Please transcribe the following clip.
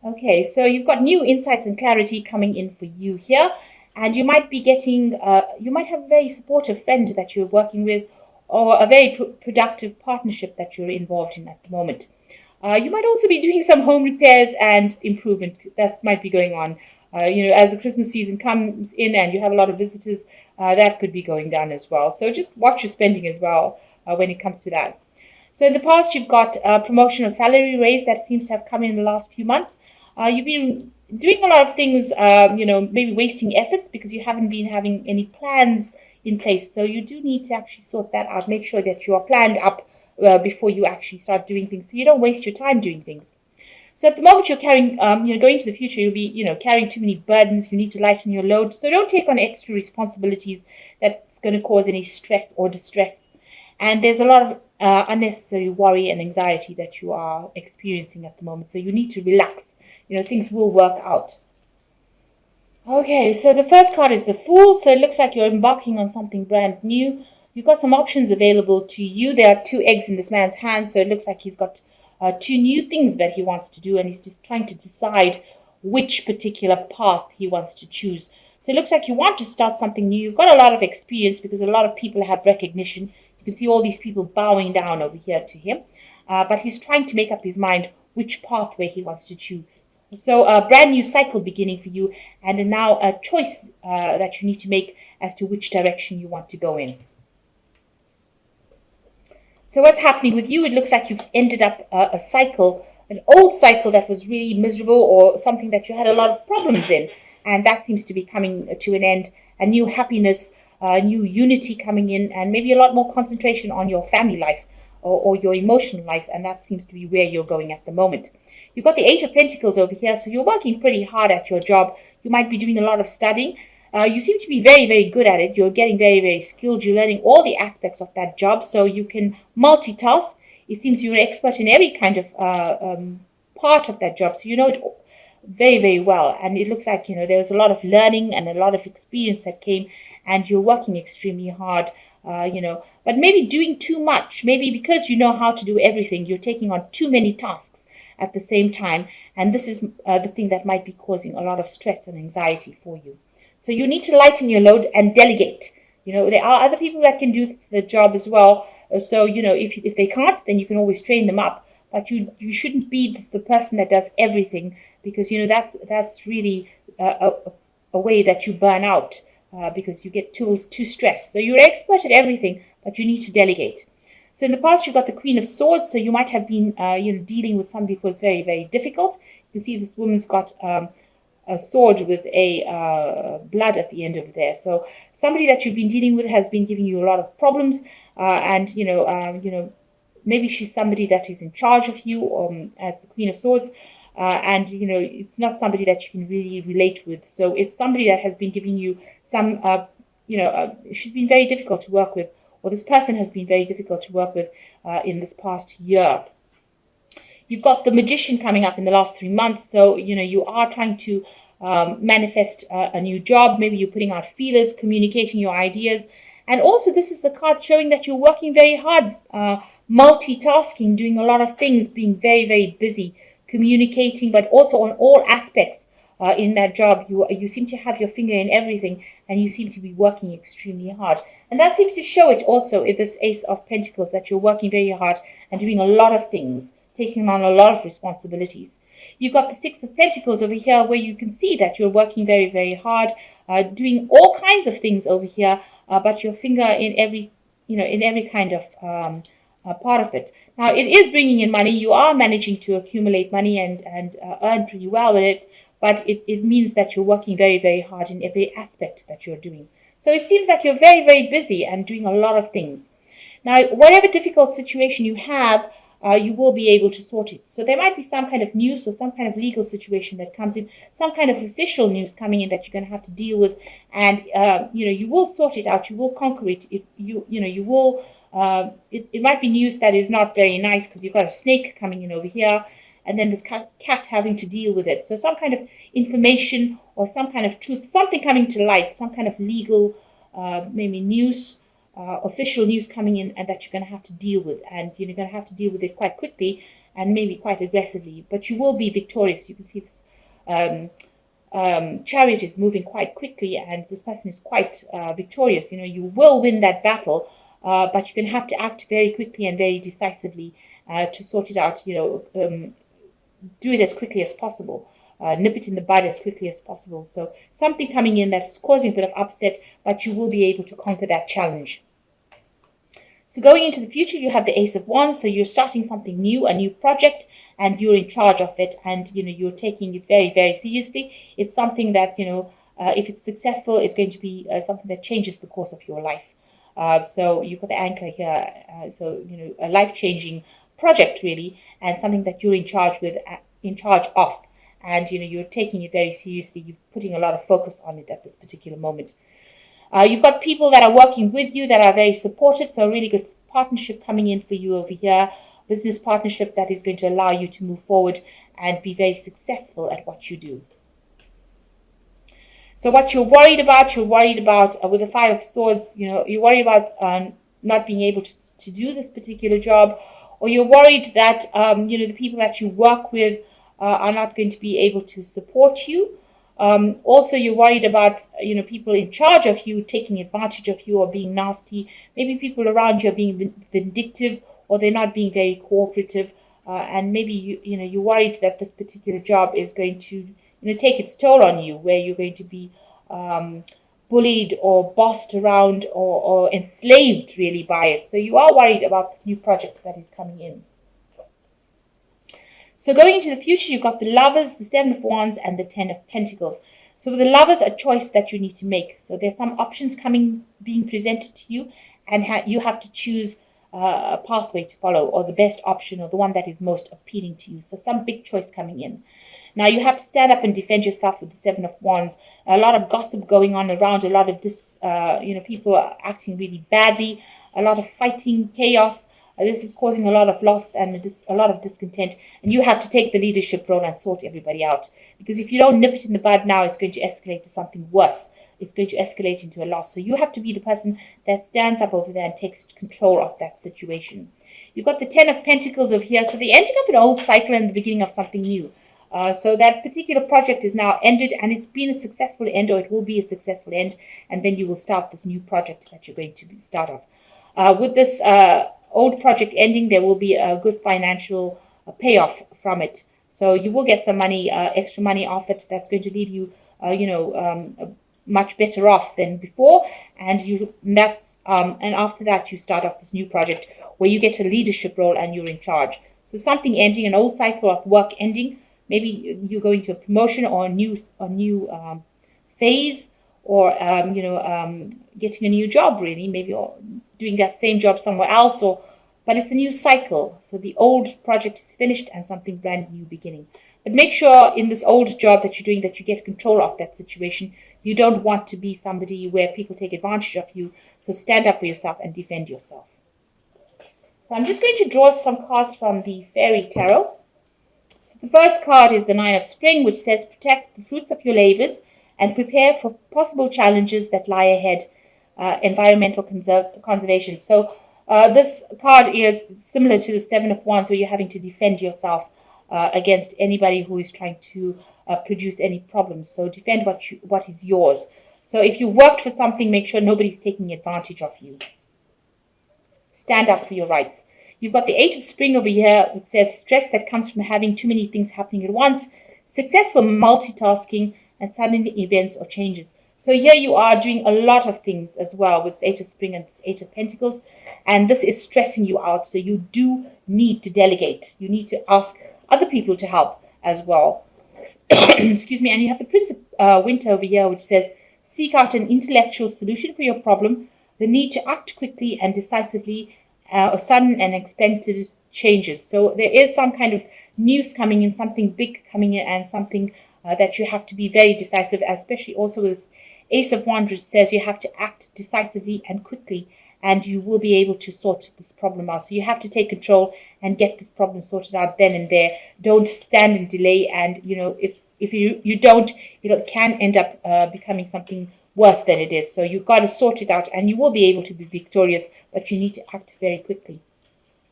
Okay, so you've got new insights and clarity coming in for you here, and you might be getting, you might have a very supportive friend that you're working with, or a very productive partnership that you're involved in at the moment. You might also be doing some home repairs and improvement that might be going on. As the Christmas season comes in and you have a lot of visitors, that could be going down as well. So just watch your spending as well when it comes to that. So in the past, you've got a promotion or salary raise that seems to have come in the last few months. You've been doing a lot of things, maybe wasting efforts because you haven't been having any plans in place. So you do need to actually sort that out. Make sure that you are planned up before you actually start doing things, so you don't waste your time doing things. So at the moment you're carrying, going to the future, you'll be, carrying too many burdens. You need to lighten your load. So don't take on extra responsibilities that's going to cause any stress or distress. And there's a lot of unnecessary worry and anxiety that you are experiencing at the moment. So you need to relax. Things will work out. Okay, so the first card is the Fool. So it looks like you're embarking on something brand new. You've got some options available to you. There are two eggs in this man's hand, so it looks like he's got two new things that he wants to do, and he's just trying to decide which particular path he wants to choose. So it looks like you want to start something new. You've got a lot of experience because a lot of people have recognition. You can see all these people bowing down over here to him, but he's trying to make up his mind which pathway he wants to choose. So a brand new cycle beginning for you, and now a choice that you need to make as to which direction you want to go in. So what's happening with you? It looks like you've ended up a cycle, an old cycle that was really miserable, or something that you had a lot of problems in, and that seems to be coming to an end. A new happiness, new unity coming in, and maybe a lot more concentration on your family life or your emotional life, and that seems to be where you're going at the moment. You've got the Eight of Pentacles over here, so you're working pretty hard at your job. You might be doing a lot of studying. You seem to be very, very good at it. You're getting very, very skilled. You're learning all the aspects of that job, so you can multitask. It seems you're an expert in every kind of part of that job, so you know it very, very well. And it looks like, there was a lot of learning and a lot of experience that came, and you're working extremely hard. But maybe doing too much, maybe because you know how to do everything, you're taking on too many tasks at the same time, and this is the thing that might be causing a lot of stress and anxiety for you. So you need to lighten your load and delegate. There are other people that can do the job as well. So, if they can't, then you can always train them up. But you shouldn't be the person that does everything, because, that's really a way that you burn out. Because you get too stressed. So you're an expert at everything, but you need to delegate. So in the past, you've got the Queen of Swords. So you might have been, dealing with somebody who was very, very difficult. You can see this woman's got a sword with a blood at the end of there. So somebody that you've been dealing with has been giving you a lot of problems, and maybe she's somebody that is in charge of you as the Queen of Swords. And it's not somebody that you can really relate with. So it's somebody that has been giving you some, she's been very difficult to work with, or this person has been very difficult to work with in this past year. You've got the Magician coming up in the last 3 months. So, you are trying to manifest a new job. Maybe you're putting out feelers, communicating your ideas. And also, this is the card showing that you're working very hard, multitasking, doing a lot of things, being very, very busy, communicating, but also on all aspects in that job. You seem to have your finger in everything, and you seem to be working extremely hard. And that seems to show it also in this Ace of Pentacles, that you're working very hard and doing a lot of things, taking on a lot of responsibilities. You've got the Six of Pentacles over here, where you can see that you're working very, very hard, doing all kinds of things over here, but your finger in every kind of part of it. Now, it is bringing in money. You are managing to accumulate money and earn pretty well with it, but it means that you're working very, very hard in every aspect that you're doing. So it seems like you're very, very busy and doing a lot of things. Now, whatever difficult situation you have, you will be able to sort it. So there might be some kind of news or some kind of legal situation that comes in, some kind of official news coming in that you're going to have to deal with, and you will sort it out. You will conquer it. You will. It might be news that is not very nice, because you've got a snake coming in over here, and then this cat having to deal with it. So some kind of information or some kind of truth, something coming to light, some kind of legal, maybe news, official news coming in, and that you're going to have to deal with. And you're going to have to deal with it quite quickly. and maybe quite aggressively, but you will be victorious. You can see this chariot is moving quite quickly, and this person is quite victorious. You will win that battle, but you're going to have to act very quickly and very decisively to sort it out. Do it as quickly as possible. Nip it in the bud as quickly as possible. So something coming in that's causing a bit of upset, but you will be able to conquer that challenge. So going into the future, you have the Ace of Wands. So you're starting something new, a new project, and you're in charge of it, and you're taking it very, very seriously. It's something that if it's successful, it's going to be something that changes the course of your life. So you've got the anchor here. So a life-changing project really, and something that you're in charge of, and you're taking it very seriously. You're putting a lot of focus on it at this particular moment. You've got people that are working with you that are very supportive, so a really good partnership coming in for you over here. Business partnership that is going to allow you to move forward and be very successful at what you do. So what you're worried about with the Five of Swords, you're worried about not being able to do this particular job, or you're worried that the people that you work with are not going to be able to support you. Also, you're worried about people in charge of you taking advantage of you or being nasty. Maybe people around you are being vindictive, or they're not being very cooperative, and maybe you're worried that this particular job is going to take its toll on you, where you're going to be bullied or bossed around or enslaved really by it. So you are worried about this new project that is coming in. So going into the future, you've got the Lovers, the Seven of Wands, and the Ten of Pentacles. So with the Lovers, a choice that you need to make. So there's some options being presented to you, and you have to choose a pathway to follow, or the best option, or the one that is most appealing to you. So some big choice coming in. Now you have to stand up and defend yourself with the Seven of Wands. A lot of gossip going on around, a lot of people are acting really badly, a lot of fighting, chaos. This is causing a lot of loss and a lot of discontent, and you have to take the leadership role and sort everybody out. Because if you don't nip it in the bud now, it's going to escalate to something worse. It's going to escalate into a loss. So you have to be the person that stands up over there and takes control of that situation. You've got the Ten of Pentacles over here. So the ending of an old cycle and the beginning of something new. So that particular project is now ended, and it's been a successful end, or it will be a successful end, and then you will start this new project that you're going to start off. With this old project ending, there will be a good financial payoff from it. So you will get some money, extra money off it. That's going to leave you, much better off than before. And after that, you start off this new project where you get a leadership role and you're in charge. So something ending, an old cycle of work ending. Maybe you're going to a promotion or a new phase, or getting a new job really. Maybe you're doing that same job somewhere else, but it's a new cycle. So the old project is finished and something brand new beginning. But make sure in this old job that you're doing that you get control of that situation. You don't want to be somebody where people take advantage of you. So stand up for yourself and defend yourself. So I'm just going to draw some cards from the Fairy Tarot. So the first card is the Nine of Spring, which says protect the fruits of your labors and prepare for possible challenges that lie ahead. Environmental conservation. So this card is similar to the Seven of Wands, where you're having to defend yourself against anybody who is trying to produce any problems. So defend what is yours. So if you worked for something, make sure nobody's taking advantage of you. Stand up for your rights. You've got the Eight of Spring over here, which says stress that comes from having too many things happening at once, successful multitasking, and sudden events or changes. So here you are doing a lot of things as well with this Eight of Spring and this Eight of Pentacles, and this is stressing you out. So you do need to delegate. You need to ask other people to help as well. Excuse me. And you have the Prince of Winter over here, which says seek out an intellectual solution for your problem, the need to act quickly and decisively, or sudden and unexpected changes. So there is some kind of news coming in, something big coming in, and something that you have to be very decisive, especially also with this Ace of Wands, which says you have to act decisively and quickly, and you will be able to sort this problem out. So you have to take control and get this problem sorted out then and there. Don't stand and delay, and if you don't, it can end up becoming something worse than it is. So you've got to sort it out, and you will be able to be victorious, but you need to act very quickly.